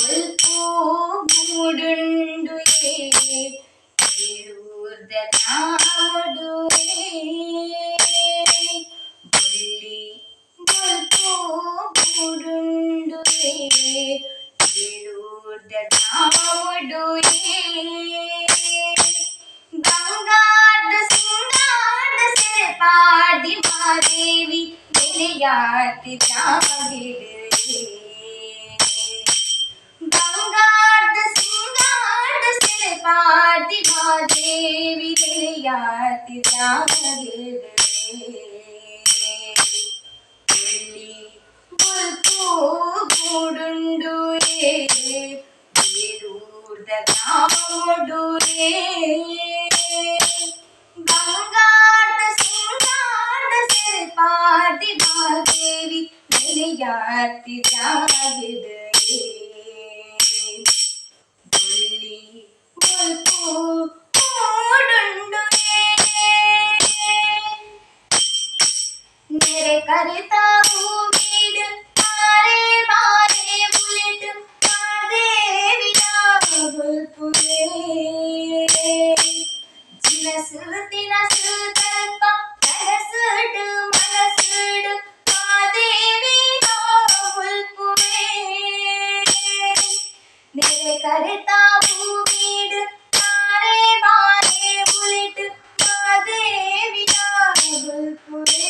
bulb ಮೂಡುಂಡುಯೇ ಏಳೂರ್ದ ನಾಡುವೆ ಬುಳ್ಳಿ bulb ಮೂಡುಂಡುಯೇ ಏಳೂರ್ದ ನಾಡುವೆ ಗಂಗಾದ ಸಿಂಗಾದ ಸೆರೆಪಾಡಿ Madevi ಗೆಳೆಯಾತಿ ಜಾಗಿಡುವೆ ಗಂಗಾದ ಸಿಂಗಾದ ಸೆರೆಪಾಡಿ Madevi ಗೆಳೆಯಾತಿ ಜಾಗಿಡುವೆ ಬೆಳ್ಳಿ bulb ಮೂಡುಂಡುಯೇ ಏಳೂರ್ದ ನಾಡುವೆ ಗಂಗಾದ ಸಿಂಗಾದ ಸೆರೆಪಾಡಿ Madevi ಗೆಳೆಯಾತಿ ಜಾಗಿಡುವೆ ಬುಳ್ಳಿ bulb ಮೂಡುಂಡುಯೇ ನೆರೆ ಕರೆತಾ ಹೂವೀಡು ತಾರೆ ಬಾರೆ ಬುಲೆಟ್ ಮಾದೇವಿಯ ಬಲ್ಪುವೆ ಜಿನಸು ತಿನಸು ತಲ್ಪ ಕನಸುಡು ಮನಸುಡು ಮಾದೇವಿಯ ಬಲ್ಪುವೆ ನೆರೆ ಕರೆತಾ ಹೂವೀಡು ತಾರೆ ಬಾರೆ ಬುಲೆಟ್ ಮಾದೇವಿಯ ಬಲ್ಪುವೆ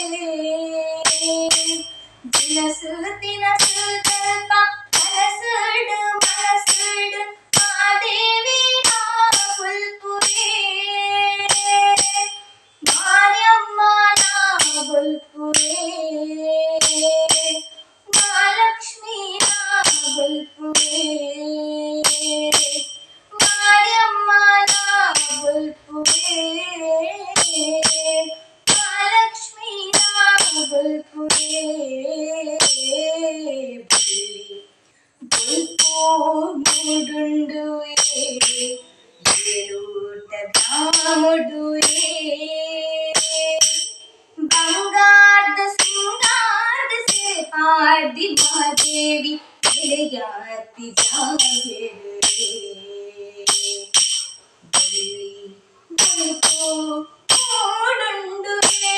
ಜಿನಸು ತಿನಸು ತಲ್ಪ ಕನಸುಡು ಮನಸುಡು ಮಾದೇವಿಯ ಬಲ್ಪುವೆ ಮಾರ್ಯಮ್ಮನ ಬಲ್ಪುವೆ ಮಹಾಲಕ್ಷ್ಮಿಯ ಬಲ್ಪುವೆ ಮಾರ್ಯಮ್ಮನ ಬಲ್ಪುವೆ ಮಹಾಲಕ್ಷ್ಮಿಯ ಬಲ್ಪುವೆ ಬುಳ್ಳಿ ಬಲ್ಪು ಮೂಡುಂಡುಯೇ ಏಳೂರ್ದ ನಾಡುವೆ ಬಂಗಾರದ ಸಿಂಗಾರದ ಸೆರೆಪಾಡಿ ಮಾದೇವಿ ಗೆಳೆಯಾತಿ ಜಾಗಿಡುವೆ ಬಳ್ಳಿ ಬಲ್ಪು ಮೂಡುಂಡುಯೇ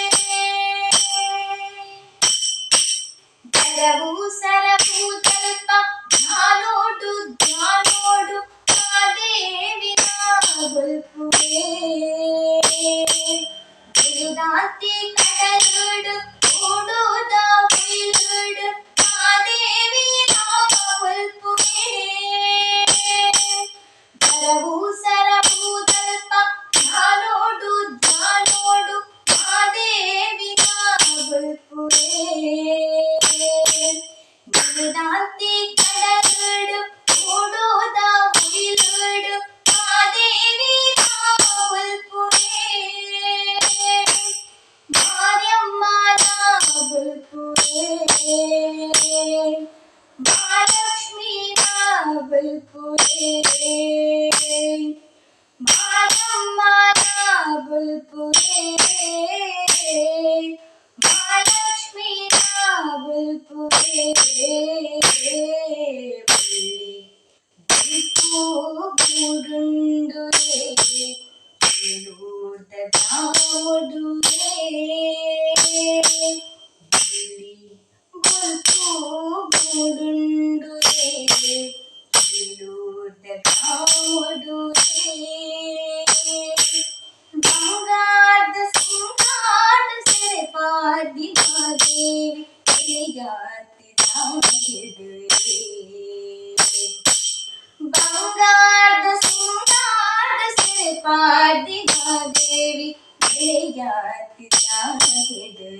ಜರವು ಸರವು ತಲ್ಪ ಜ್ಞಾನೋಡು ಜ್ಞಾನೋಡು ಮಾದೇವಿಯ ಬಲ್ಪುವೆ ವೇದಾಂತಿ ಕಡಲುಡು ಓಡೋದ ಹುಯಿಲುಡು ಮಾದೇವಿಯ ಬಲ್ಪುವೆ ಜರವು ಸರವು ತಲ್ಪ ಜ್ಞಾನೋಡು ಜ್ಞಾನೋಡು ಮಾದೇವಿಯ ಬಲ್ಪುವೆ ವೇದಾಂತಿ ಕಡಲುಡು ಓಡೋದ ಹುಯಿಲುಡು ಮಾದೇವಿಯ ಬಲ್ಪುವೆ ಮಾರ್ಯಮ್ಮನ ಬಲ್ಪುವೆ ಮಹಾಲಕ್ಷ್ಮಿಯ ಬಲ್ಪುವೆ ಮಾರಮ್ಮನ ಬಲ್ಪುವೆ ಮಹಾಲಕ್ಷ್ಮಿಯ ಬಲ್ಪುವೆ ಬಳ್ಳಿ ಬಲ್ಪು ಮೂಡುಂಡುಯೇ ಏಳೂರ್ದ ನಾಡುವೆ ಬಳ್ಳಿ ಬಲ್ಪು ಮೂಡುಂಡುಯೇ ಏಳೂರ್ದ ನಾಡುವೆ ಬಂಗಾರದ ಸಿಂಗಾದ ಸೆರೆಪಾಡಿ ಮಾದೇವಿ ಗೆಳೆಯಾತಿ ಜಾಗಿಡುವೆ ಬಂಗಾರದ ಸಿಂಗಾದ ಸೆರೆಪಾಡಿ ಮಾದೇವಿ ಗೆಳೆಯಾತಿ ಜಾಗಿಡುವೆ